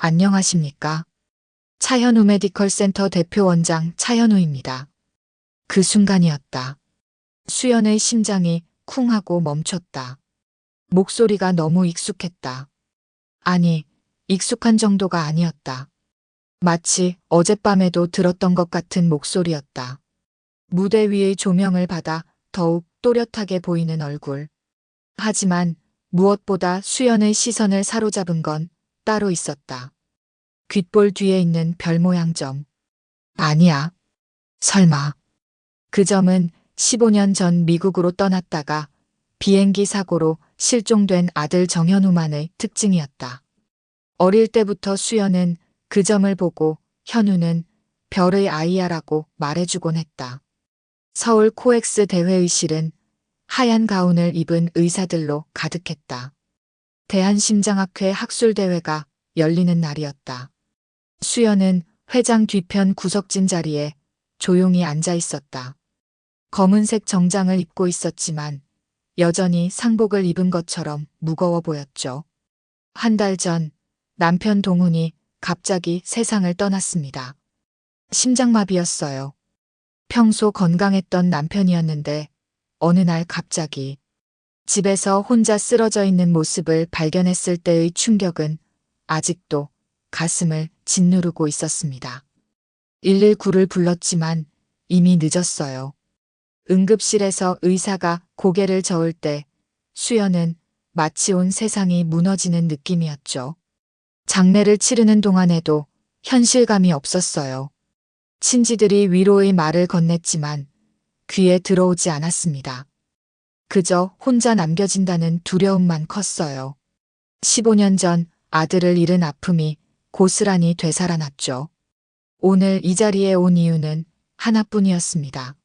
안녕하십니까? 차현우 메디컬 센터 대표 원장 차현우입니다. 그 순간이었다. 수연의 심장이 쿵 하고 멈췄다. 목소리가 너무 익숙했다. 아니, 익숙한 정도가 아니었다. 마치 어젯밤에도 들었던 것 같은 목소리였다. 무대 위의 조명을 받아 더욱 또렷하게 보이는 얼굴. 하지만 무엇보다 수연의 시선을 사로잡은 건 따로 있었다. 귓볼 뒤에 있는 별 모양 점. 아니야. 설마. 그 점은 15년 전 미국으로 떠났다가 비행기 사고로 실종된 아들 정현우만의 특징이었다. 어릴 때부터 수연은 그 점을 보고 현우는 별의 아이야라고 말해주곤 했다. 서울 코엑스 대회의실은 하얀 가운을 입은 의사들로 가득했다. 대한심장학회 학술대회가 열리는 날이었다. 수연은 회장 뒤편 구석진 자리에 조용히 앉아 있었다. 검은색 정장을 입고 있었지만 여전히 상복을 입은 것처럼 무거워 보였죠. 한 달 전 남편 동훈이 갑자기 세상을 떠났습니다. 심장마비였어요. 평소 건강했던 남편이었는데 어느 날 갑자기 집에서 혼자 쓰러져 있는 모습을 발견했을 때의 충격은 아직도 가슴을 짓누르고 있었습니다. 119를 불렀지만 이미 늦었어요. 응급실에서 의사가 고개를 저을 때 수연은 마치 온 세상이 무너지는 느낌이었죠. 장례를 치르는 동안에도 현실감이 없었어요. 친지들이 위로의 말을 건넸지만 귀에 들어오지 않았습니다. 그저 혼자 남겨진다는 두려움만 컸어요. 15년 전 아들을 잃은 아픔이 고스란히 되살아났죠. 오늘 이 자리에 온 이유는 하나뿐이었습니다.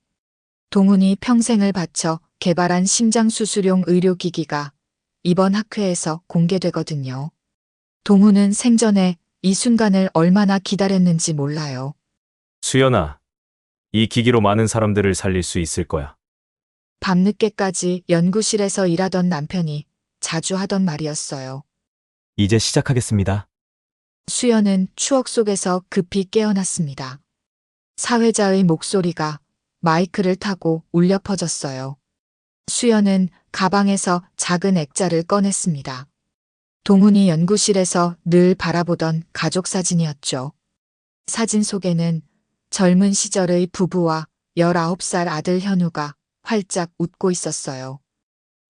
동훈이 평생을 바쳐 개발한 심장수술용 의료기기가 이번 학회에서 공개되거든요. 동훈은 생전에 이 순간을 얼마나 기다렸는지 몰라요. 수연아, 이 기기로 많은 사람들을 살릴 수 있을 거야. 밤늦게까지 연구실에서 일하던 남편이 자주 하던 말이었어요. 이제 시작하겠습니다. 수연은 추억 속에서 급히 깨어났습니다. 사회자의 목소리가 마이크를 타고 울려 퍼졌어요. 수연은 가방에서 작은 액자를 꺼냈습니다. 동훈이 연구실에서 늘 바라보던 가족 사진이었죠. 사진 속에는 젊은 시절의 부부와 19살 아들 현우가 활짝 웃고 있었어요.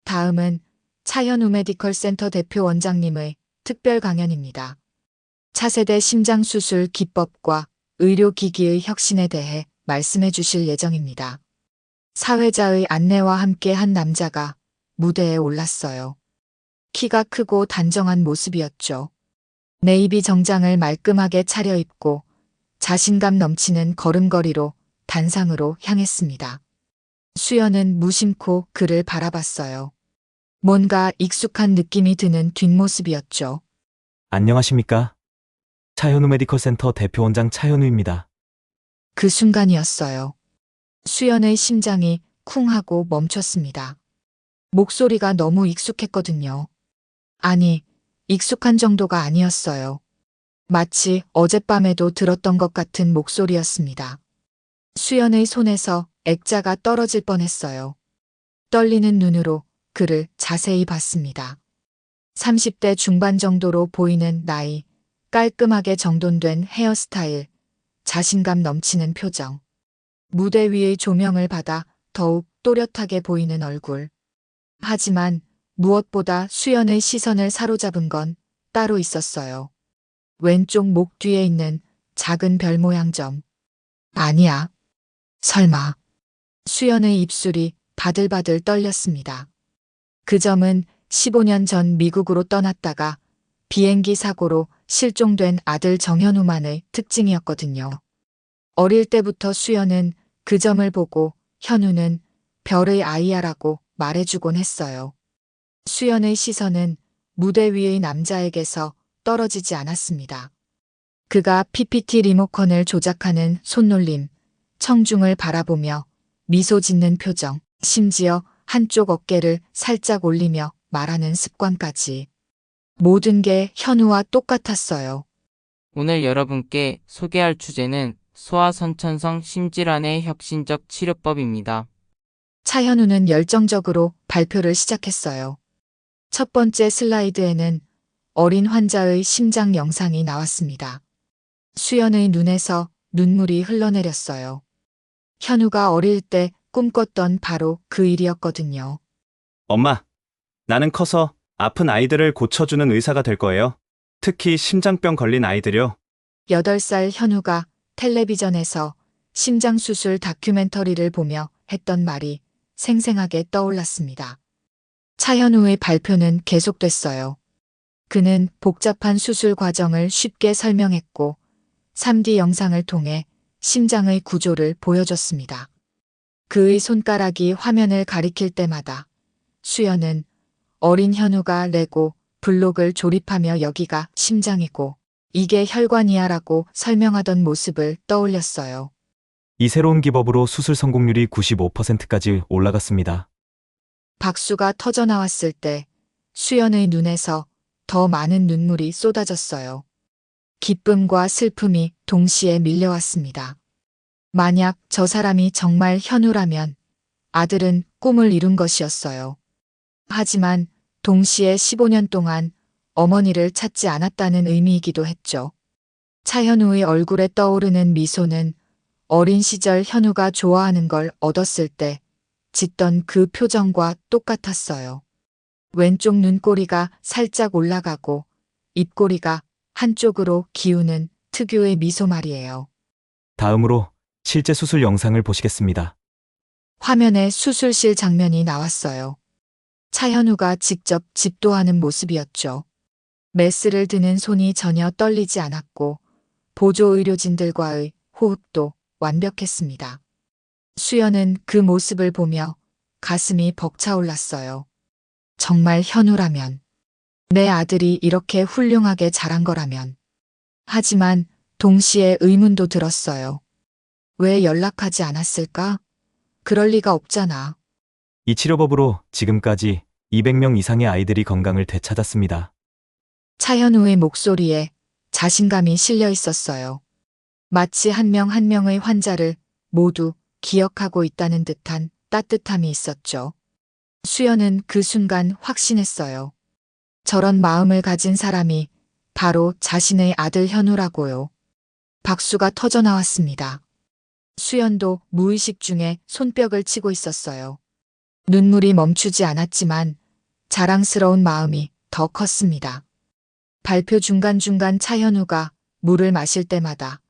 다음은 차현우 메디컬 센터 대표 원장님의 특별 강연입니다. 차세대 심장수술 기법과 의료기기의 혁신에 대해 말씀해 주실 예정입니다. 사회자의 안내와 함께 한 남자가 무대에 올랐어요. 키가 크고 단정한 모습이었죠. 네이비 정장을 말끔하게 차려입고 자신감 넘치는 걸음걸이로 단상으로 향했습니다. 수연은 무심코 그를 바라봤어요. 뭔가 익숙한 느낌이 드는 뒷모습이었죠. 안녕하십니까? 차현우 메디컬 센터 대표 원장 차현우입니다. 그 순간이었어요. 수연의 심장이 쿵 하고 멈췄습니다. 목소리가 너무 익숙했거든요. 아니, 익숙한 정도가 아니었어요. 마치 어젯밤에도 들었던 것 같은 목소리였습니다. 수연의 손에서 액자가 떨어질 뻔했어요. 떨리는 눈으로 그를 자세히 봤습니다. 30대 중반 정도로 보이는 나이, 깔끔하게 정돈된 헤어스타일, 자신감 넘치는 표정. 무대 위의 조명을 받아 더욱 또렷하게 보이는 얼굴. 하지만 무엇보다 수연의 시선을 사로잡은 건 따로 있었어요. 왼쪽 목 뒤에 있는 작은 별 모양 점. 아니야. 설마. 수연의 입술이 바들바들 떨렸습니다. 그 점은 15년 전 미국으로 떠났다가 비행기 사고로 실종된 아들 정현우만의 특징이었거든요. 어릴 때부터 수연은 그 점을 보고 현우는 별의 아이야라고 말해주곤 했어요. 수연의 시선은 무대 위의 남자에게서 떨어지지 않았습니다. 그가 PPT 리모컨을 조작하는 손놀림, 청중을 바라보며 미소 짓는 표정, 심지어 한쪽 어깨를 살짝 올리며 말하는 습관까지. 모든 게 현우와 똑같았어요. 오늘 여러분께 소개할 주제는 소아선천성 심질환의 혁신적 치료법입니다. 차현우는 열정적으로 발표를 시작했어요. 첫 번째 슬라이드에는 어린 환자의 심장 영상이 나왔습니다. 수연의 눈에서 눈물이 흘러내렸어요. 현우가 어릴 때 꿈꿨던 바로 그 일이었거든요. 엄마, 나는 커서 아픈 아이들을 고쳐주는 의사가 될 거예요. 특히 심장병 걸린 아이들요. 8살 현우가 텔레비전에서 심장수술 다큐멘터리를 보며 했던 말이 생생하게 떠올랐습니다. 차현우의 발표는 계속됐어요. 그는 복잡한 수술 과정을 쉽게 설명했고 3D 영상을 통해 심장의 구조를 보여줬습니다. 그의 손가락이 화면을 가리킬 때마다 수연은 어린 현우가 레고 블록을 조립하며 여기가 심장이고 이게 혈관이야라고 설명하던 모습을 떠올렸어요. 이 새로운 기법으로 수술 성공률이 95%까지 올라갔습니다. 박수가 터져 나왔을 때 수연의 눈에서 더 많은 눈물이 쏟아졌어요. 기쁨과 슬픔이 동시에 밀려왔습니다. 만약 저 사람이 정말 현우라면 아들은 꿈을 이룬 것이었어요. 하지만 동시에 15년 동안 어머니를 찾지 않았다는 의미이기도 했죠. 차현우의 얼굴에 떠오르는 미소는 어린 시절 현우가 좋아하는 걸 얻었을 때 짓던 그 표정과 똑같았어요. 왼쪽 눈꼬리가 살짝 올라가고 입꼬리가 한쪽으로 기우는 특유의 미소 말이에요. 다음으로 실제 수술 영상을 보시겠습니다. 화면에 수술실 장면이 나왔어요. 차현우가 직접 집도하는 모습이었죠. 메스를 드는 손이 전혀 떨리지 않았고 보조 의료진들과의 호흡도 완벽했습니다. 수연은 그 모습을 보며 가슴이 벅차올랐어요. 정말 현우라면, 내 아들이 이렇게 훌륭하게 자란 거라면. 하지만 동시에 의문도 들었어요. 왜 연락하지 않았을까? 그럴 리가 없잖아. 이 치료법으로 지금까지 200명 이상의 아이들이 건강을 되찾았습니다. 차현우의 목소리에 자신감이 실려 있었어요. 마치 한 명 한 명의 환자를 모두 기억하고 있다는 듯한 따뜻함이 있었죠. 수연은 그 순간 확신했어요. 저런 마음을 가진 사람이 바로 자신의 아들 현우라고요. 박수가 터져 나왔습니다. 수연도 무의식 중에 손뼉을 치고 있었어요. 눈물이 멈추지 않았지만 자랑스러운 마음이 더 컸습니다. 발표 중간중간 차현우가 물을 마실 때마다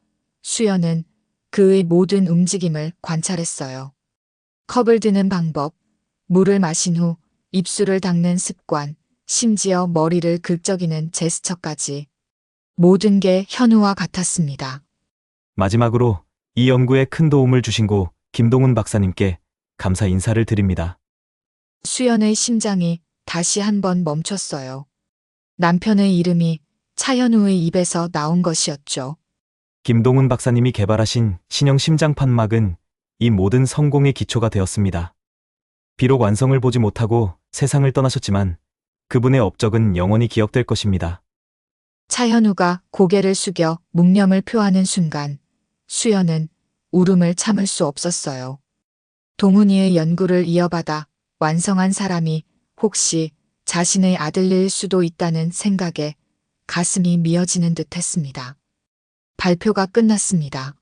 수연은 그의 모든 움직임을 관찰했어요. 컵을 드는 방법, 물을 마신 후 입술을 닦는 습관, 심지어 머리를 긁적이는 제스처까지 모든 게 현우와 같았습니다. 마지막으로 이 연구에 큰 도움을 주신 고 김동훈 박사님께 감사 인사를 드립니다. 수연의 심장이 다시 한번 멈췄어요. 남편의 이름이 차현우의 입에서 나온 것이었죠. 김동훈 박사님이 개발하신 신형 심장판막은 이 모든 성공의 기초가 되었습니다. 비록 완성을 보지 못하고 세상을 떠나셨지만 그분의 업적은 영원히 기억될 것입니다. 차현우가 고개를 숙여 묵념을 표하는 순간 수연은 울음을 참을 수 없었어요. 동훈이의 연구를 이어받아 완성한 사람이 혹시 자신의 아들일 수도 있다는 생각에 가슴이 미어지는 듯 했습니다. 발표가 끝났습니다.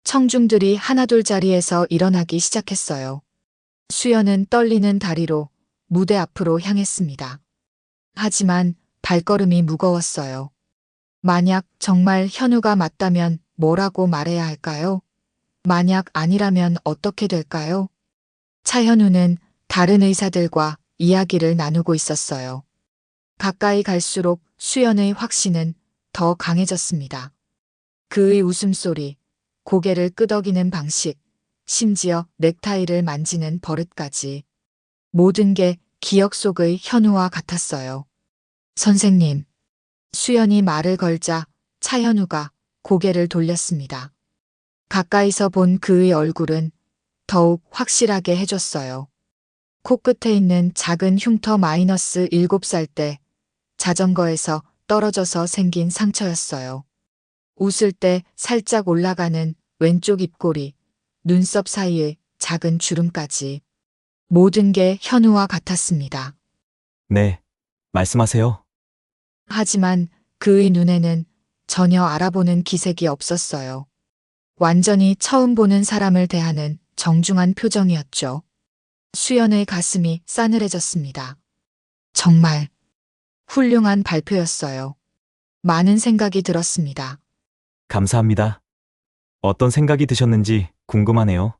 청중들이 하나둘 자리에서 일어나기 시작했어요. 수연은 떨리는 다리로 무대 앞으로 향했습니다. 하지만 발걸음이 무거웠어요. 만약 정말 현우가 맞다면 뭐라고 말해야 할까요? 만약 아니라면 어떻게 될까요? 차현우는 다른 의사들과 이야기를 나누고 있었어요. 가까이 갈수록 수연의 확신은 더 강해졌습니다. 그의 웃음소리, 고개를 끄덕이는 방식, 심지어 넥타이를 만지는 버릇까지 모든 게 기억 속의 현우와 같았어요. 선생님. 수연이 말을 걸자 차현우가 고개를 돌렸습니다. 가까이서 본 그의 얼굴은 더욱 확실하게 해줬어요. 코끝에 있는 작은 흉터 마이너스 7살 때 자전거에서 떨어져서 생긴 상처였어요. 웃을 때 살짝 올라가는 왼쪽 입꼬리, 눈썹 사이에 작은 주름까지. 모든 게 현우와 같았습니다. 네, 말씀하세요. 하지만 그의 눈에는 전혀 알아보는 기색이 없었어요. 완전히 처음 보는 사람을 대하는 정중한 표정이었죠. 수연의 가슴이 싸늘해졌습니다. 정말 훌륭한 발표였어요. 많은 생각이 들었습니다. 감사합니다. 어떤 생각이 드셨는지 궁금하네요.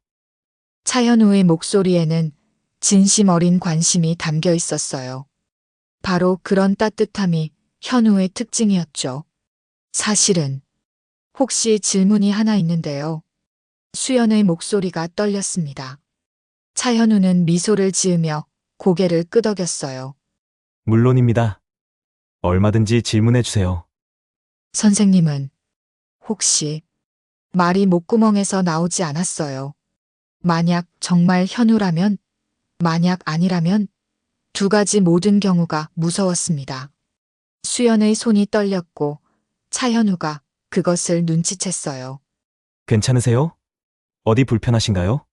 차현우의 목소리에는 진심 어린 관심이 담겨 있었어요. 바로 그런 따뜻함이 현우의 특징이었죠. 사실은 혹시 질문이 하나 있는데요. 수연의 목소리가 떨렸습니다. 차현우는 미소를 지으며 고개를 끄덕였어요. 물론입니다. 얼마든지 질문해 주세요. 선생님은 혹시 말이 목구멍에서 나오지 않았어요. 만약 정말 현우라면, 만약 아니라면 두 가지 모든 경우가 무서웠습니다. 수연의 손이 떨렸고 차현우가 그것을 눈치챘어요. 괜찮으세요? 어디 불편하신가요?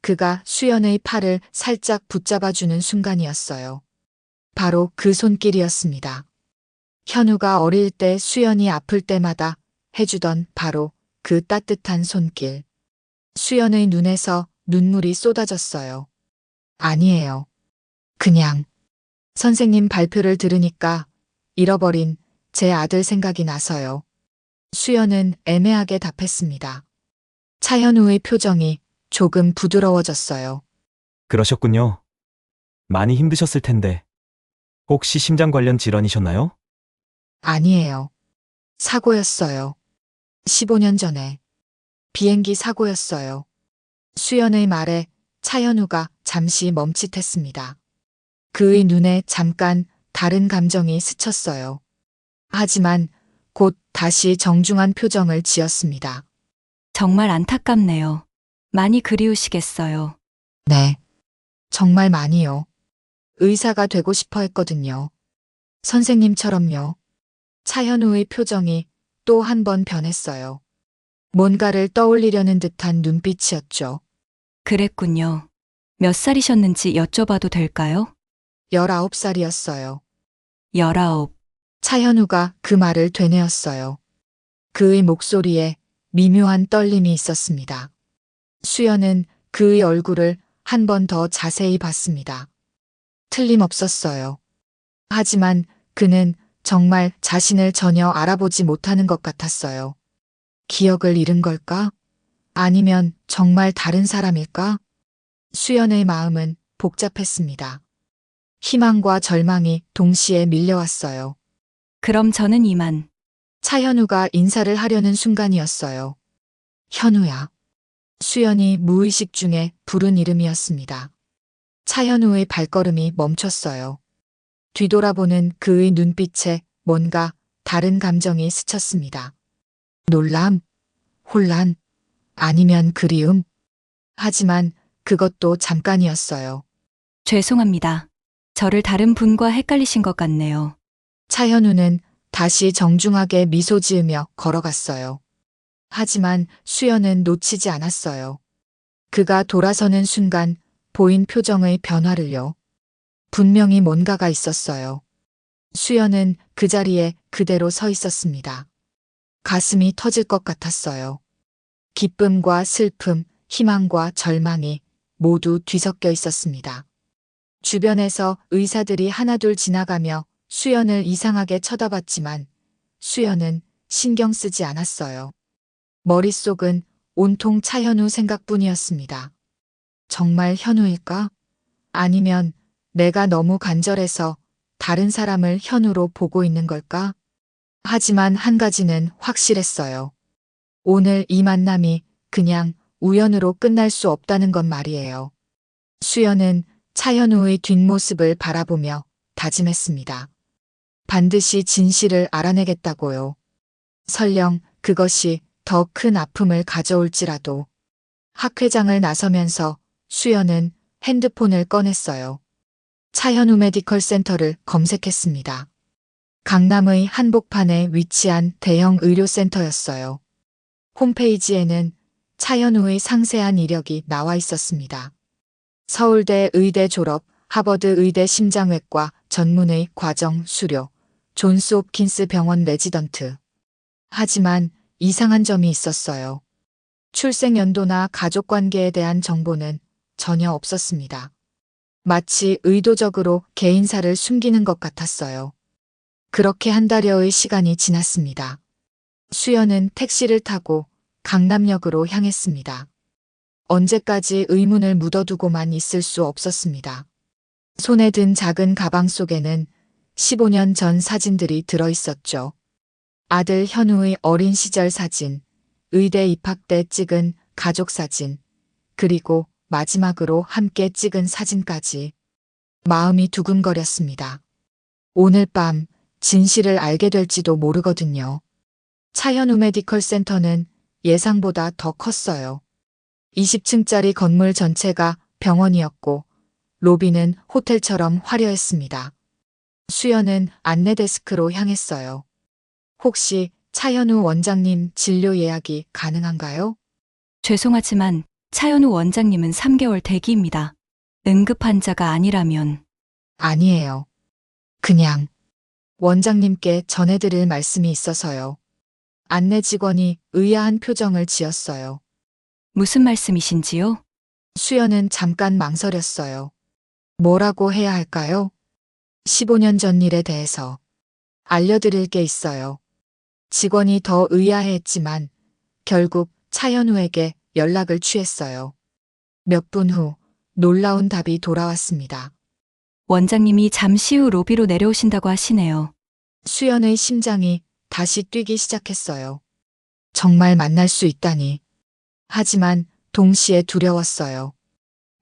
그가 수연의 팔을 살짝 붙잡아주는 순간이었어요. 바로 그 손길이었습니다. 현우가 어릴 때 수연이 아플 때마다 해주던 바로 그 따뜻한 손길. 수연의 눈에서 눈물이 쏟아졌어요. 아니에요. 그냥 선생님 발표를 들으니까 잃어버린 제 아들 생각이 나서요. 수연은 애매하게 답했습니다. 차현우의 표정이 조금 부드러워졌어요. 그러셨군요. 많이 힘드셨을 텐데. 혹시 심장 관련 질환이셨나요? 아니에요. 사고였어요. 15년 전에. 비행기 사고였어요. 수연의 말에 차현우가 잠시 멈칫했습니다. 그의 눈에 잠깐 다른 감정이 스쳤어요. 하지만 곧 다시 정중한 표정을 지었습니다. 정말 안타깝네요. 많이 그리우시겠어요. 네. 정말 많이요. 의사가 되고 싶어 했거든요. 선생님처럼요. 차현우의 표정이 또 한 번 변했어요. 뭔가를 떠올리려는 듯한 눈빛이었죠. 그랬군요. 몇 살이셨는지 여쭤봐도 될까요? 19살이었어요. 19. 차현우가 그 말을 되뇌었어요. 그의 목소리에 미묘한 떨림이 있었습니다. 수연은 그의 얼굴을 한 번 더 자세히 봤습니다. 틀림없었어요. 하지만 그는 정말 자신을 전혀 알아보지 못하는 것 같았어요. 기억을 잃은 걸까? 아니면 정말 다른 사람일까? 수연의 마음은 복잡했습니다. 희망과 절망이 동시에 밀려왔어요. 그럼 저는 이만. 차현우가 인사를 하려는 순간이었어요. 현우야. 수연이 무의식 중에 부른 이름이었습니다. 차현우의 발걸음이 멈췄어요. 뒤돌아보는 그의 눈빛에 뭔가 다른 감정이 스쳤습니다. 놀람, 혼란, 아니면 그리움. 하지만 그것도 잠깐이었어요. 죄송합니다. 저를 다른 분과 헷갈리신 것 같네요. 차현우는 다시 정중하게 미소 지으며 걸어갔어요. 하지만 수연은 놓치지 않았어요. 그가 돌아서는 순간 보인 표정의 변화를요. 분명히 뭔가가 있었어요. 수연은 그 자리에 그대로 서 있었습니다. 가슴이 터질 것 같았어요. 기쁨과 슬픔, 희망과 절망이 모두 뒤섞여 있었습니다. 주변에서 의사들이 하나둘 지나가며 수연을 이상하게 쳐다봤지만 수연은 신경 쓰지 않았어요. 머릿속은 온통 차현우 생각뿐이었습니다. 정말 현우일까? 아니면 내가 너무 간절해서 다른 사람을 현우로 보고 있는 걸까? 하지만 한 가지는 확실했어요. 오늘 이 만남이 그냥 우연으로 끝날 수 없다는 건 말이에요. 수연은 차현우의 뒷모습을 바라보며 다짐했습니다. 반드시 진실을 알아내겠다고요. 설령 그것이 더 큰 아픔을 가져올지라도. 학회장을 나서면서 수연은 핸드폰을 꺼냈어요. 차현우 메디컬 센터를 검색했습니다. 강남의 한복판에 위치한 대형 의료센터였어요. 홈페이지에는 차현우의 상세한 이력이 나와 있었습니다. 서울대 의대 졸업, 하버드 의대 심장외과 전문의 과정 수료, 존스 홉킨스 병원 레지던트. 하지만 이상한 점이 있었어요. 출생 연도나 가족 관계에 대한 정보는 전혀 없었습니다. 마치 의도적으로 개인사를 숨기는 것 같았어요. 그렇게 한 달여의 시간이 지났습니다. 수연은 택시를 타고 강남역으로 향했습니다. 언제까지 의문을 묻어두고만 있을 수 없었습니다. 손에 든 작은 가방 속에는 15년 전 사진들이 들어있었죠. 아들 현우의 어린 시절 사진, 의대 입학 때 찍은 가족 사진, 그리고 마지막으로 함께 찍은 사진까지. 마음이 두근거렸습니다. 오늘 밤 진실을 알게 될지도 모르거든요. 차현우 메디컬 센터는 예상보다 더 컸어요. 20층짜리 건물 전체가 병원이었고 로비는 호텔처럼 화려했습니다. 수연은 안내 데스크로 향했어요. 혹시 차현우 원장님 진료 예약이 가능한가요? 죄송하지만 차현우 원장님은 3개월 대기입니다. 응급 환자가 아니라면. 아니에요. 그냥 원장님께 전해드릴 말씀이 있어서요. 안내 직원이 의아한 표정을 지었어요. 무슨 말씀이신지요? 수연은 잠깐 망설였어요. 뭐라고 해야 할까요? 15년 전 일에 대해서 알려드릴 게 있어요. 직원이 더 의아해했지만 결국 차현우에게 연락을 취했어요. 몇 분 후 놀라운 답이 돌아왔습니다. 원장님이 잠시 후 로비로 내려오신다고 하시네요. 수연의 심장이 다시 뛰기 시작했어요. 정말 만날 수 있다니. 하지만 동시에 두려웠어요.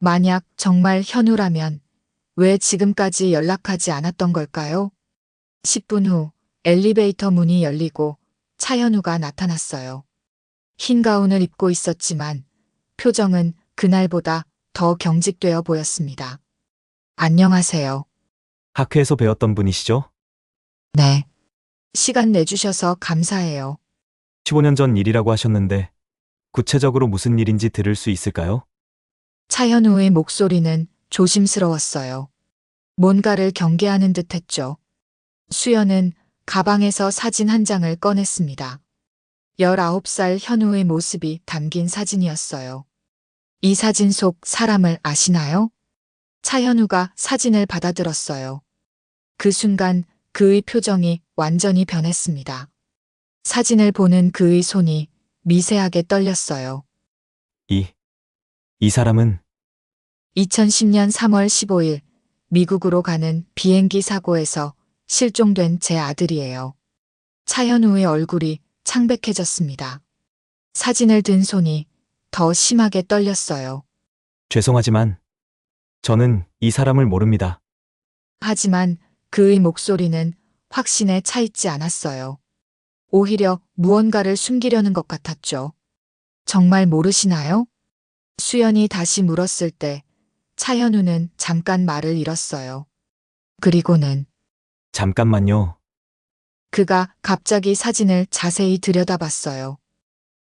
만약 정말 현우라면 왜 지금까지 연락하지 않았던 걸까요? 10분 후 엘리베이터 문이 열리고 차현우가 나타났어요. 흰 가운을 입고 있었지만 표정은 그날보다 더 경직되어 보였습니다. 안녕하세요. 학회에서 배웠던 분이시죠? 네. 시간 내주셔서 감사해요. 15년 전 일이라고 하셨는데 구체적으로 무슨 일인지 들을 수 있을까요? 차현우의 목소리는 조심스러웠어요. 뭔가를 경계하는 듯 했죠. 수연은 가방에서 사진 한 장을 꺼냈습니다. 19살 현우의 모습이 담긴 사진이었어요. 이 사진 속 사람을 아시나요? 차현우가 사진을 받아들었어요. 그 순간 그의 표정이 완전히 변했습니다. 사진을 보는 그의 손이 미세하게 떨렸어요. 이 사람은 2010년 3월 15일 미국으로 가는 비행기 사고에서 실종된 제 아들이에요. 차현우의 얼굴이 창백해졌습니다. 사진을 든 손이 더 심하게 떨렸어요. 죄송하지만 저는 이 사람을 모릅니다. 하지만 그의 목소리는 확신에 차 있지 않았어요. 오히려 무언가를 숨기려는 것 같았죠. 정말 모르시나요? 수연이 다시 물었을 때 차현우는 잠깐 말을 잃었어요. 그리고는 잠깐만요. 그가 갑자기 사진을 자세히 들여다봤어요.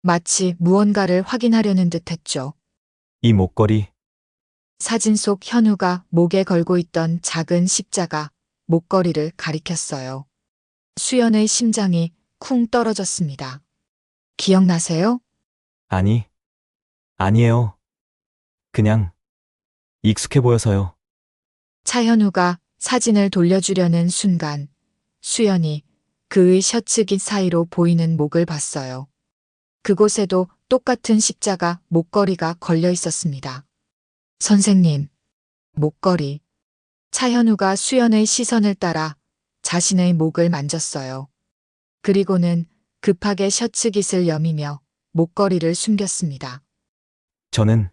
마치 무언가를 확인하려는 듯 했죠. 이 목걸이 사진 속 현우가 목에 걸고 있던 작은 십자가 목걸이를 가리켰어요. 수연의 심장이 쿵 떨어졌습니다. 기억나세요? 아니에요. 그냥 익숙해 보여서요. 차현우가 사진을 돌려주려는 순간 수연이 그의 셔츠깃 사이로 보이는 목을 봤어요. 그곳에도 똑같은 십자가 목걸이가 걸려 있었습니다. 선생님, 목걸이. 차현우가 수연의 시선을 따라 자신의 목을 만졌어요. 그리고는 급하게 셔츠깃을 여미며 목걸이를 숨겼습니다. 저는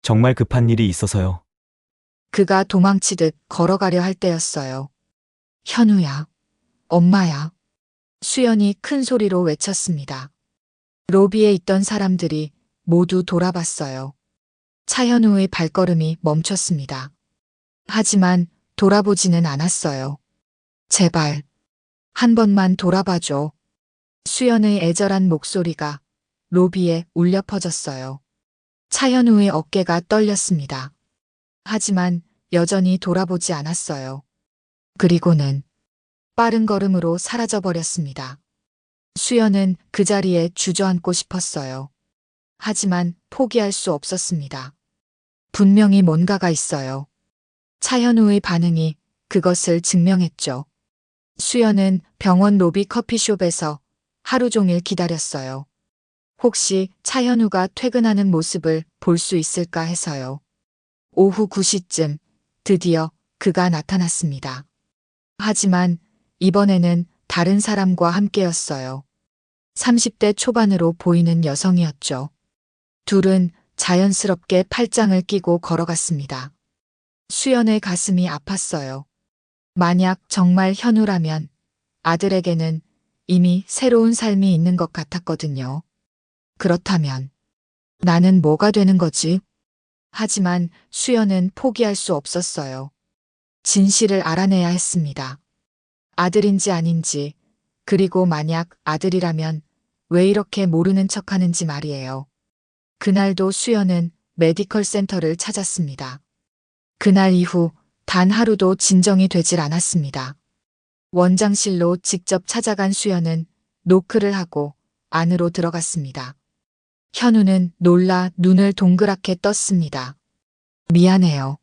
정말 급한 일이 있어서요. 그가 도망치듯 걸어가려 할 때였어요. 현우야, 엄마야. 수연이 큰 소리로 외쳤습니다. 로비에 있던 사람들이 모두 돌아봤어요. 차현우의 발걸음이 멈췄습니다. 하지만 돌아보지는 않았어요. 제발, 한 번만 돌아봐줘. 수연의 애절한 목소리가 로비에 울려 퍼졌어요. 차현우의 어깨가 떨렸습니다. 하지만 여전히 돌아보지 않았어요. 그리고는 빠른 걸음으로 사라져버렸습니다. 수연은 그 자리에 주저앉고 싶었어요. 하지만 포기할 수 없었습니다. 분명히 뭔가가 있어요. 차현우의 반응이 그것을 증명했죠. 수연은 병원 로비 커피숍에서 하루 종일 기다렸어요. 혹시 차현우가 퇴근하는 모습을 볼 수 있을까 해서요. 오후 9시쯤 드디어 그가 나타났습니다. 하지만 이번에는 다른 사람과 함께였어요. 30대 초반으로 보이는 여성이었죠. 둘은 자연스럽게 팔짱을 끼고 걸어갔습니다. 수연의 가슴이 아팠어요. 만약 정말 현우라면 아들에게는 이미 새로운 삶이 있는 것 같았거든요. 그렇다면 나는 뭐가 되는 거지? 하지만 수연은 포기할 수 없었어요. 진실을 알아내야 했습니다. 아들인지 아닌지, 그리고 만약 아들이라면 왜 이렇게 모르는 척하는지 말이에요. 그날도 수연은 메디컬 센터를 찾았습니다. 그날 이후 단 하루도 진정이 되질 않았습니다. 원장실로 직접 찾아간 수연은 노크를 하고 안으로 들어갔습니다. 현우는 놀라 눈을 동그랗게 떴습니다. 미안해요.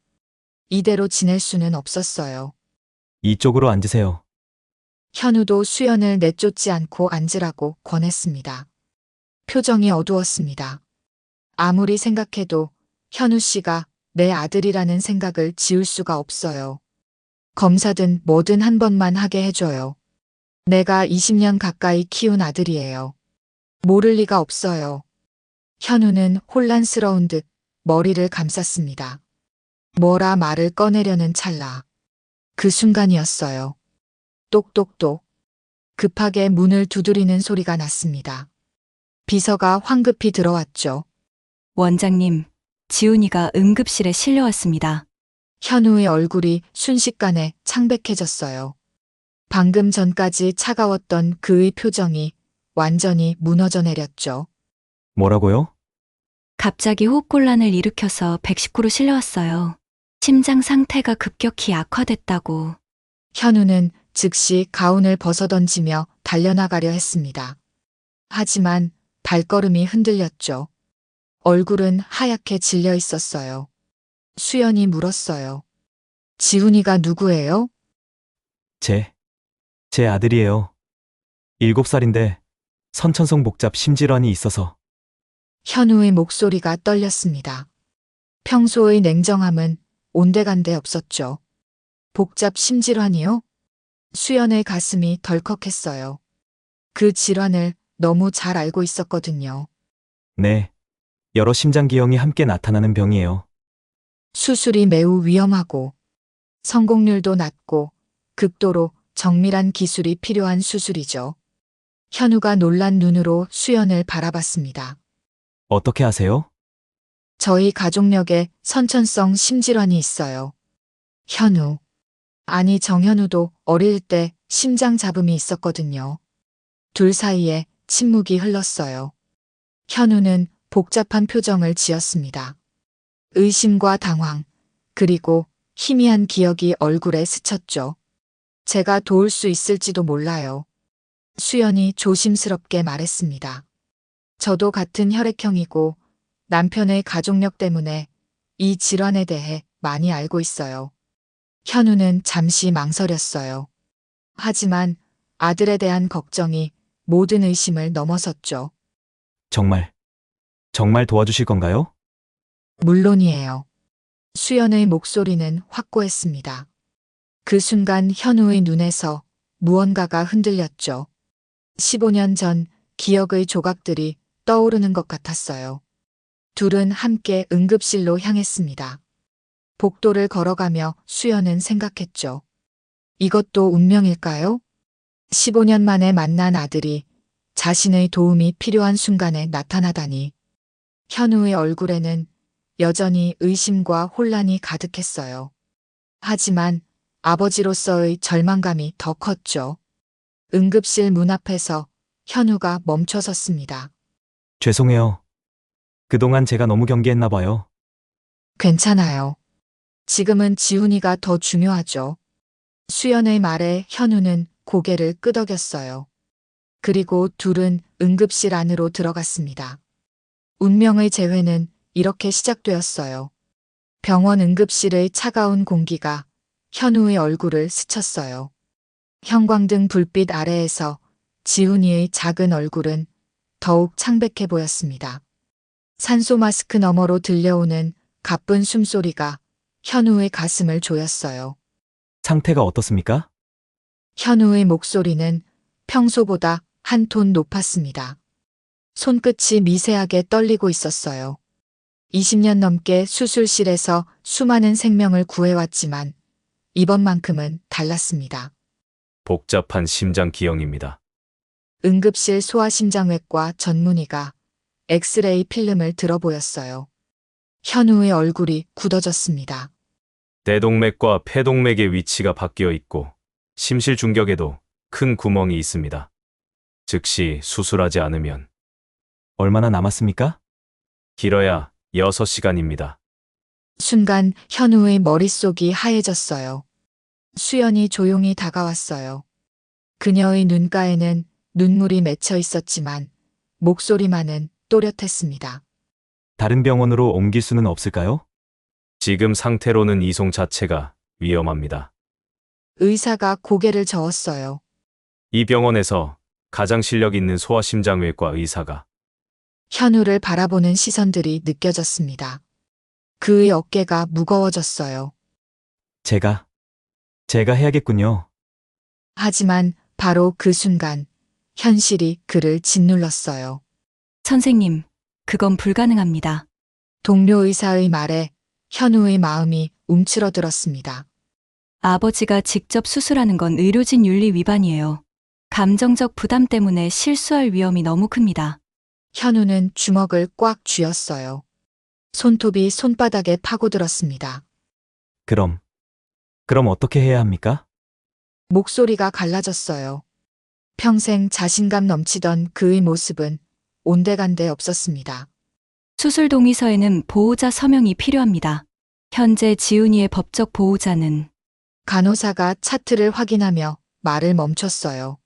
이대로 지낼 수는 없었어요. 이쪽으로 앉으세요. 현우도 수연을 내쫓지 않고 앉으라고 권했습니다. 표정이 어두웠습니다. 아무리 생각해도 현우 씨가 내 아들이라는 생각을 지울 수가 없어요. 검사든 뭐든 한 번만 하게 해줘요. 내가 20년 가까이 키운 아들이에요. 모를 리가 없어요. 현우는 혼란스러운 듯 머리를 감쌌습니다. 뭐라 말을 꺼내려는 찰나. 그 순간이었어요. 똑똑똑. 급하게 문을 두드리는 소리가 났습니다. 비서가 황급히 들어왔죠. 원장님, 지훈이가 응급실에 실려왔습니다. 현우의 얼굴이 순식간에 창백해졌어요. 방금 전까지 차가웠던 그의 표정이 완전히 무너져 내렸죠. 뭐라고요? 갑자기 호흡곤란을 일으켜서 119로 실려왔어요. 심장 상태가 급격히 악화됐다고. 현우는 즉시 가운을 벗어던지며 달려나가려 했습니다. 하지만 발걸음이 흔들렸죠. 얼굴은 하얗게 질려 있었어요. 수연이 물었어요. 지훈이가 누구예요? 제 아들이에요. 7살인데 선천성 복잡 심질환이 있어서. 현우의 목소리가 떨렸습니다. 평소의 냉정함은 온데간데 없었죠. 복잡 심질환이요? 수연의 가슴이 덜컥했어요. 그 질환을 너무 잘 알고 있었거든요. 네. 여러 심장기형이 함께 나타나는 병이에요. 수술이 매우 위험하고 성공률도 낮고 극도로 정밀한 기술이 필요한 수술이죠. 현우가 놀란 눈으로 수연을 바라봤습니다. 어떻게 아세요? 저희 가족력에 선천성 심질환이 있어요. 현우. 아니 정현우도 어릴 때 심장 잡음이 있었거든요. 둘 사이에 침묵이 흘렀어요. 현우는 복잡한 표정을 지었습니다. 의심과 당황, 그리고 희미한 기억이 얼굴에 스쳤죠. 제가 도울 수 있을지도 몰라요. 수연이 조심스럽게 말했습니다. 저도 같은 혈액형이고 남편의 가족력 때문에 이 질환에 대해 많이 알고 있어요. 현우는 잠시 망설였어요. 하지만 아들에 대한 걱정이 모든 의심을 넘어섰죠. 정말 도와주실 건가요? 물론이에요. 수연의 목소리는 확고했습니다. 그 순간 현우의 눈에서 무언가가 흔들렸죠. 15년 전 기억의 조각들이 떠오르는 것 같았어요. 둘은 함께 응급실로 향했습니다. 복도를 걸어가며 수연은 생각했죠. 이것도 운명일까요? 15년 만에 만난 아들이 자신의 도움이 필요한 순간에 나타나다니. 현우의 얼굴에는 여전히 의심과 혼란이 가득했어요. 하지만 아버지로서의 절망감이 더 컸죠. 응급실 문 앞에서 현우가 멈춰 섰습니다. 죄송해요. 그동안 제가 너무 경계했나 봐요. 괜찮아요. 지금은 지훈이가 더 중요하죠. 수연의 말에 현우는 고개를 끄덕였어요. 그리고 둘은 응급실 안으로 들어갔습니다. 운명의 재회는 이렇게 시작되었어요. 병원 응급실의 차가운 공기가 현우의 얼굴을 스쳤어요. 형광등 불빛 아래에서 지훈이의 작은 얼굴은 더욱 창백해 보였습니다. 산소 마스크 너머로 들려오는 가쁜 숨소리가 현우의 가슴을 조였어요. 상태가 어떻습니까? 현우의 목소리는 평소보다 한 톤 높았습니다. 손끝이 미세하게 떨리고 있었어요. 20년 넘게 수술실에서 수많은 생명을 구해왔지만 이번만큼은 달랐습니다. 복잡한 심장 기형입니다. 응급실 소아심장외과 전문의가 엑스레이 필름을 들어 보였어요. 현우의 얼굴이 굳어졌습니다. 대동맥과 폐동맥의 위치가 바뀌어 있고 심실 중격에도 큰 구멍이 있습니다. 즉시 수술하지 않으면 얼마나 남았습니까? 길어야 6시간입니다. 순간 현우의 머릿속이 하얘졌어요. 수연이 조용히 다가왔어요. 그녀의 눈가에는 눈물이 맺혀 있었지만 목소리만은 또렷했습니다. 다른 병원으로 옮길 수는 없을까요? 지금 상태로는 이송 자체가 위험합니다. 의사가 고개를 저었어요. 이 병원에서 가장 실력 있는 소아심장외과 의사가 현우를 바라보는 시선들이 느껴졌습니다. 그의 어깨가 무거워졌어요. 제가 해야겠군요. 하지만 바로 그 순간 현실이 그를 짓눌렀어요. 선생님, 그건 불가능합니다. 동료 의사의 말에 현우의 마음이 움츠러들었습니다. 아버지가 직접 수술하는 건 의료진 윤리 위반이에요. 감정적 부담 때문에 실수할 위험이 너무 큽니다. 현우는 주먹을 꽉 쥐었어요. 손톱이 손바닥에 파고들었습니다. 그럼 어떻게 해야 합니까? 목소리가 갈라졌어요. 평생 자신감 넘치던 그의 모습은 온데간데 없었습니다. 수술 동의서에는 보호자 서명이 필요합니다. 현재 지훈이의 법적 보호자는 간호사가 차트를 확인하며 말을 멈췄어요.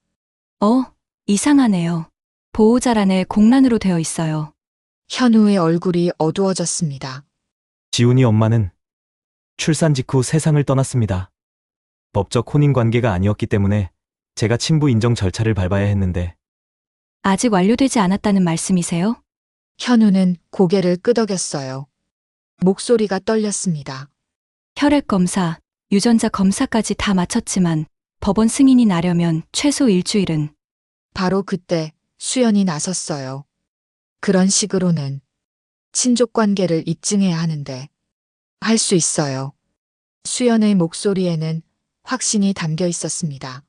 이상하네요. 보호자란에 공란으로 되어 있어요. 현우의 얼굴이 어두워졌습니다. 지훈이 엄마는 출산 직후 세상을 떠났습니다. 법적 혼인 관계가 아니었기 때문에 제가 친부 인정 절차를 밟아야 했는데 아직 완료되지 않았다는 말씀이세요? 현우는 고개를 끄덕였어요. 목소리가 떨렸습니다. 혈액 검사, 유전자 검사까지 다 마쳤지만 법원 승인이 나려면 최소 일주일은. 바로 그때 수연이 나섰어요. 그런 식으로는 친족 관계를 입증해야 하는데 할 수 있어요. 수연의 목소리에는 확신이 담겨 있었습니다.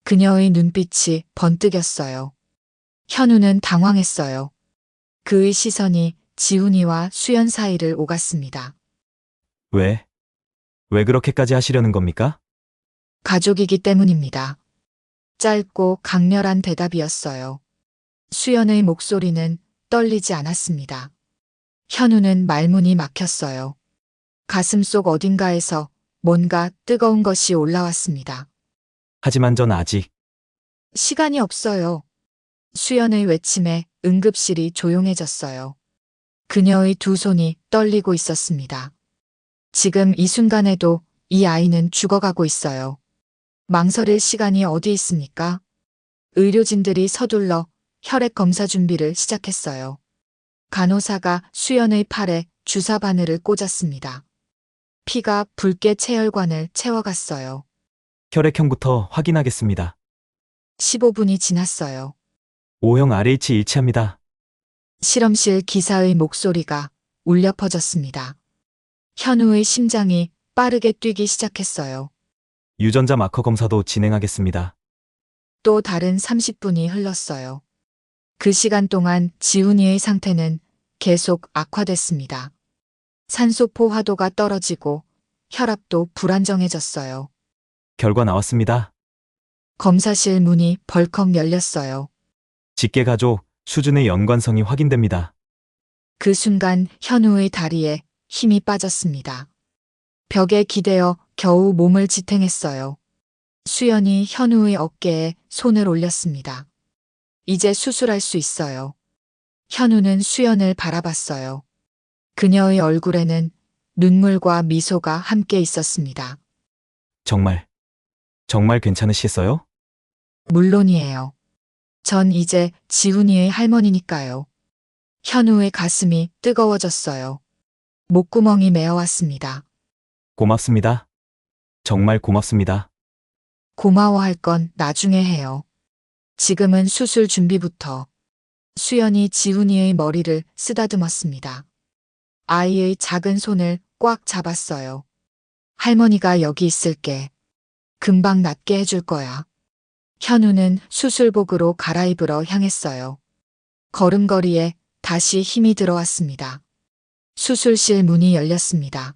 그녀의 눈빛이 번뜩였어요. 현우는 당황했어요. 그의 시선이 지훈이와 수연 사이를 오갔습니다. 왜 그렇게까지 하시려는 겁니까? 가족이기 때문입니다. 짧고 강렬한 대답이었어요. 수연의 목소리는 떨리지 않았습니다. 현우는 말문이 막혔어요. 가슴속 어딘가에서 뭔가 뜨거운 것이 올라왔습니다. 하지만 전 아직 시간이 없어요. 수연의 외침에 응급실이 조용해졌어요. 그녀의 두 손이 떨리고 있었습니다. 지금 이 순간에도 이 아이는 죽어가고 있어요. 망설일 시간이 어디 있습니까? 의료진들이 서둘러 혈액 검사 준비를 시작했어요. 간호사가 수연의 팔에 주사 바늘을 꽂았습니다. 피가 붉게 체혈관을 채워갔어요. 혈액형부터 확인하겠습니다. 15분이 지났어요. O형 RH 일치합니다. 실험실 기사의 목소리가 울려 퍼졌습니다. 현우의 심장이 빠르게 뛰기 시작했어요. 유전자 마커 검사도 진행하겠습니다. 또 다른 30분이 흘렀어요. 그 시간 동안 지훈이의 상태는 계속 악화됐습니다. 산소 포화도가 떨어지고 혈압도 불안정해졌어요. 결과 나왔습니다. 검사실 문이 벌컥 열렸어요. 직계가족 수준의 연관성이 확인됩니다. 그 순간 현우의 다리에 힘이 빠졌습니다. 벽에 기대어 겨우 몸을 지탱했어요. 수연이 현우의 어깨에 손을 올렸습니다. 이제 수술할 수 있어요. 현우는 수연을 바라봤어요. 그녀의 얼굴에는 눈물과 미소가 함께 있었습니다. 정말 괜찮으시겠어요? 물론이에요. 전 이제 지훈이의 할머니니까요. 현우의 가슴이 뜨거워졌어요. 목구멍이 메어왔습니다. 고맙습니다. 정말 고맙습니다. 고마워할 건 나중에 해요. 지금은 수술 준비부터. 수연이 지훈이의 머리를 쓰다듬었습니다. 아이의 작은 손을 꽉 잡았어요. 할머니가 여기 있을게. 금방 낫게 해줄 거야. 현우는 수술복으로 갈아입으러 향했어요. 걸음걸이에 다시 힘이 들어왔습니다. 수술실 문이 열렸습니다.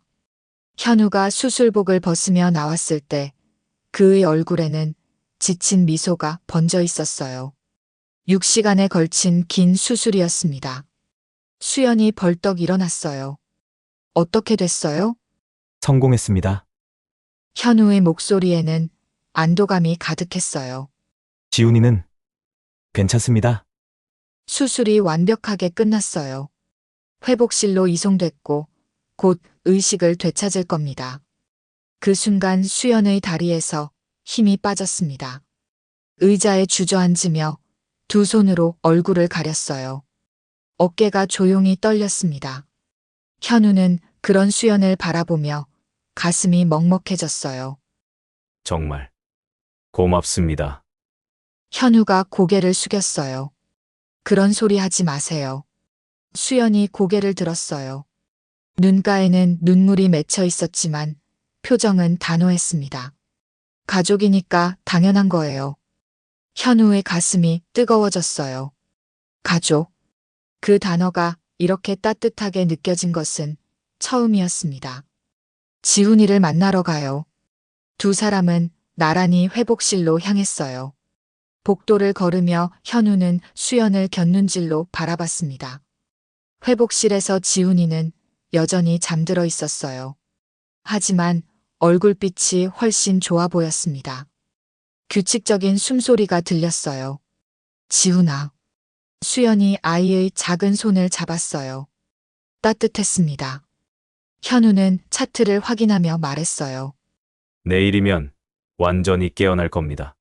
현우가 수술복을 벗으며 나왔을 때 그의 얼굴에는 지친 미소가 번져 있었어요. 6시간에 걸친 긴 수술이었습니다. 수연이 벌떡 일어났어요. 어떻게 됐어요? 성공했습니다. 현우의 목소리에는 안도감이 가득했어요. 지훈이는 괜찮습니다. 수술이 완벽하게 끝났어요. 회복실로 이송됐고 곧 의식을 되찾을 겁니다. 그 순간 수연의 다리에서 힘이 빠졌습니다. 의자에 주저앉으며 두 손으로 얼굴을 가렸어요. 어깨가 조용히 떨렸습니다. 현우는 그런 수연을 바라보며 가슴이 먹먹해졌어요. 정말 고맙습니다. 현우가 고개를 숙였어요. 그런 소리 하지 마세요. 수연이 고개를 들었어요. 눈가에는 눈물이 맺혀 있었지만 표정은 단호했습니다. 가족이니까 당연한 거예요. 현우의 가슴이 뜨거워졌어요. 가족. 그 단어가 이렇게 따뜻하게 느껴진 것은 처음이었습니다. 지훈이를 만나러 가요. 두 사람은 나란히 회복실로 향했어요. 복도를 걸으며 현우는 수연을 곁눈질로 바라봤습니다. 회복실에서 지훈이는 여전히 잠들어 있었어요. 하지만 얼굴빛이 훨씬 좋아 보였습니다. 규칙적인 숨소리가 들렸어요. 지훈아. 수연이 아이의 작은 손을 잡았어요. 따뜻했습니다. 현우는 차트를 확인하며 말했어요. 내일이면 완전히 깨어날 겁니다.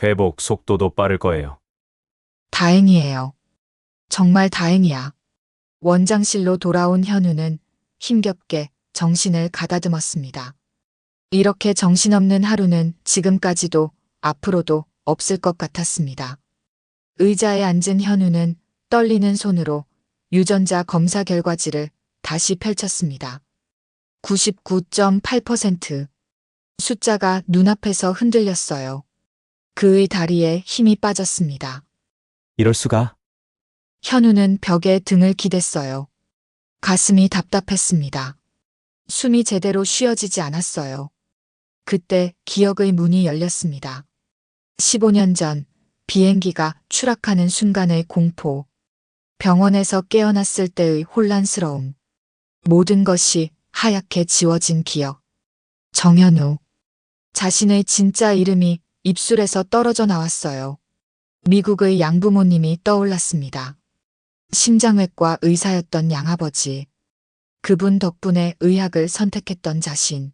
회복 속도도 빠를 거예요. 다행이에요. 정말 다행이야. 원장실로 돌아온 현우는 힘겹게 정신을 가다듬었습니다. 이렇게 정신없는 하루는 지금까지도 앞으로도 없을 것 같았습니다. 의자에 앉은 현우는 떨리는 손으로 유전자 검사 결과지를 다시 펼쳤습니다. 99.8%. 숫자가 눈앞에서 흔들렸어요. 그의 다리에 힘이 빠졌습니다. 이럴 수가. 현우는 벽에 등을 기댔어요. 가슴이 답답했습니다. 숨이 제대로 쉬어지지 않았어요. 그때 기억의 문이 열렸습니다. 15년 전 비행기가 추락하는 순간의 공포. 병원에서 깨어났을 때의 혼란스러움. 모든 것이 하얗게 지워진 기억. 정현우. 자신의 진짜 이름이 입술에서 떨어져 나왔어요. 미국의 양부모님이 떠올랐습니다. 심장외과 의사였던 양아버지. 그분 덕분에 의학을 선택했던 자신.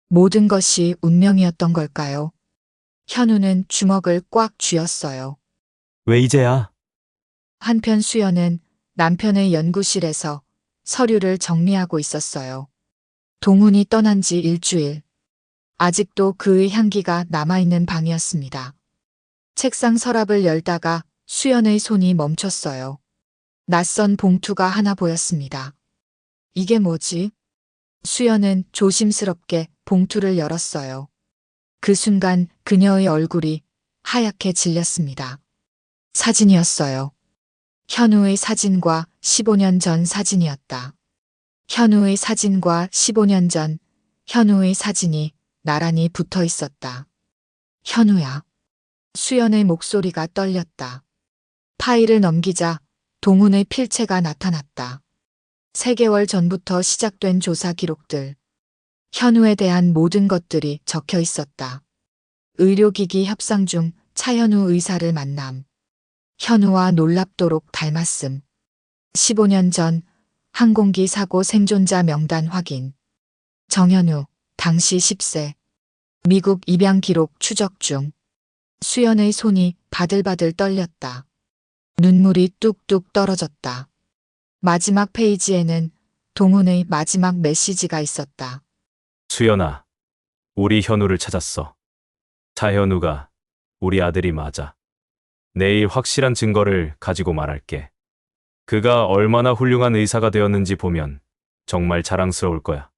모든 것이 운명이었던 걸까요? 현우는 주먹을 꽉 쥐었어요. 왜 이제야? 한편 수연은 남편의 연구실에서 서류를 정리하고 있었어요. 동훈이 떠난 지 일주일. 아직도 그의 향기가 남아있는 방이었습니다. 책상 서랍을 열다가 수연의 손이 멈췄어요. 낯선 봉투가 하나 보였습니다. 이게 뭐지? 수연은 조심스럽게 봉투를 열었어요. 그 순간 그녀의 얼굴이 하얗게 질렸습니다. 사진이었어요. 현우의 사진과 15년 전 사진이었다. 현우의 사진과 15년 전 현우의 사진이 나란히 붙어 있었다. 현우야. 수연의 목소리가 떨렸다. 파일을 넘기자 동훈의 필체가 나타났다. 3개월 전부터 시작된 조사 기록들. 현우에 대한 모든 것들이 적혀 있었다. 의료기기 협상 중 차현우 의사를 만남. 현우와 놀랍도록 닮았음. 15년 전 항공기 사고 생존자 명단 확인. 정현우, 당시 10세. 미국 입양 기록 추적 중. 수연의 손이 바들바들 떨렸다. 눈물이 뚝뚝 떨어졌다. 마지막 페이지에는 동훈의 마지막 메시지가 있었다. 수연아, 우리 현우를 찾았어. 차현우가 우리 아들이 맞아. 내일 확실한 증거를 가지고 말할게. 그가 얼마나 훌륭한 의사가 되었는지 보면 정말 자랑스러울 거야.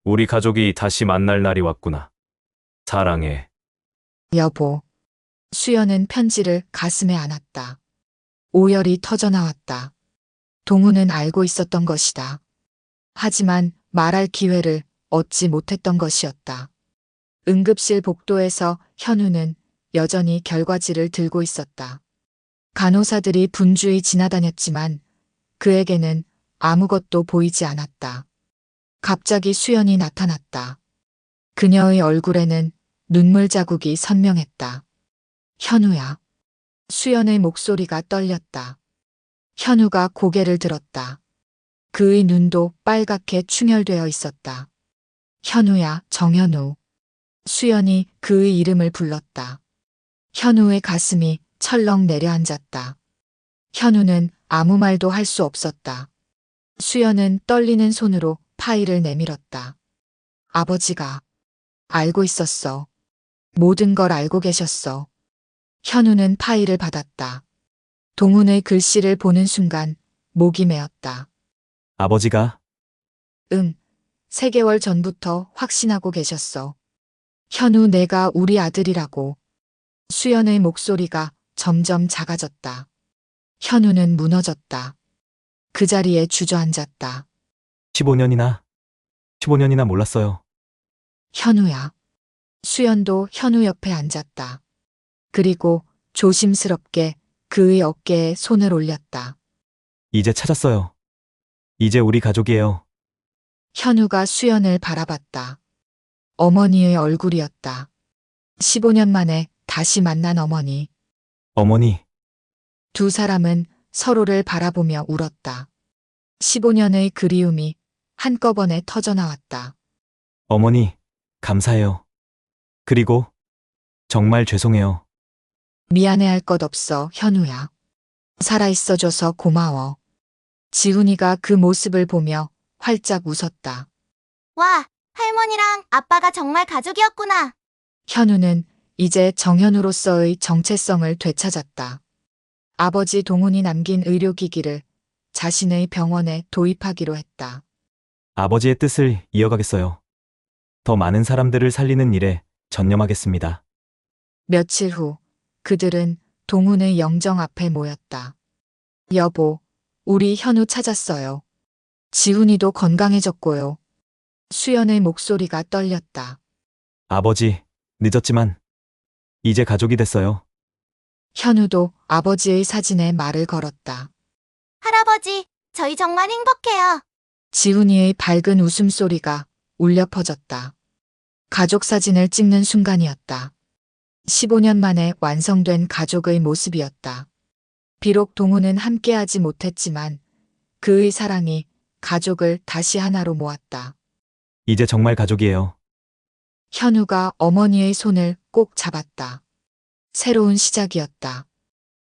우리 가족이 다시 만날 날이 왔구나. 사랑해. 여보. 수연은 편지를 가슴에 안았다. 오열이 터져나왔다. 동훈은 알고 있었던 것이다. 하지만 말할 기회를 얻지 못했던 것이었다. 응급실 복도에서 현우는 여전히 결과지를 들고 있었다. 간호사들이 분주히 지나다녔지만 그에게는 아무것도 보이지 않았다. 갑자기 수연이 나타났다. 그녀의 얼굴에는 눈물 자국이 선명했다. 현우야. 수연의 목소리가 떨렸다. 현우가 고개를 들었다. 그의 눈도 빨갛게 충혈되어 있었다. 현우야, 정현우. 수연이 그의 이름을 불렀다. 현우의 가슴이 철렁 내려앉았다. 현우는 아무 말도 할 수 없었다. 수연은 떨리는 손으로 파일을 내밀었다. 아버지가 알고 있었어. 모든 걸 알고 계셨어. 현우는 파일을 받았다. 동훈의 글씨를 보는 순간 목이 메었다. 아버지가 3개월 전부터 확신하고 계셨어. 현우 내가 우리 아들이라고. 수연의 목소리가 점점 작아졌다. 현우는 무너졌다. 그 자리에 주저앉았다. 15년이나 몰랐어요. 현우야. 수연도 현우 옆에 앉았다. 그리고 조심스럽게 그의 어깨에 손을 올렸다. 이제 찾았어요. 이제 우리 가족이에요. 현우가 수연을 바라봤다. 어머니의 얼굴이었다. 15년 만에 다시 만난 어머니. 어머니, 두 사람은 서로를 바라보며 울었다. 15년의 그리움이 한꺼번에 터져나왔다. 어머니, 감사해요. 그리고 정말 죄송해요. 미안해할 것 없어, 현우야. 살아있어줘서 고마워. 지훈이가 그 모습을 보며 활짝 웃었다. 와, 할머니랑 아빠가 정말 가족이었구나. 현우는 이제 정현우로서의 정체성을 되찾았다. 아버지 동훈이 남긴 의료기기를 자신의 병원에 도입하기로 했다. 아버지의 뜻을 이어가겠어요. 더 많은 사람들을 살리는 일에 전념하겠습니다. 며칠 후 그들은 동훈의 영정 앞에 모였다. 여보, 우리 현우 찾았어요. 지훈이도 건강해졌고요. 수연의 목소리가 떨렸다. 아버지, 늦었지만 이제 가족이 됐어요. 현우도 아버지의 사진에 말을 걸었다. 할아버지, 저희 정말 행복해요. 지훈이의 밝은 웃음소리가 울려 퍼졌다. 가족 사진을 찍는 순간이었다. 15년 만에 완성된 가족의 모습이었다. 비록 동훈은 함께하지 못했지만 그의 사랑이 가족을 다시 하나로 모았다. 이제 정말 가족이에요. 현우가 어머니의 손을 꼭 잡았다. 새로운 시작이었다.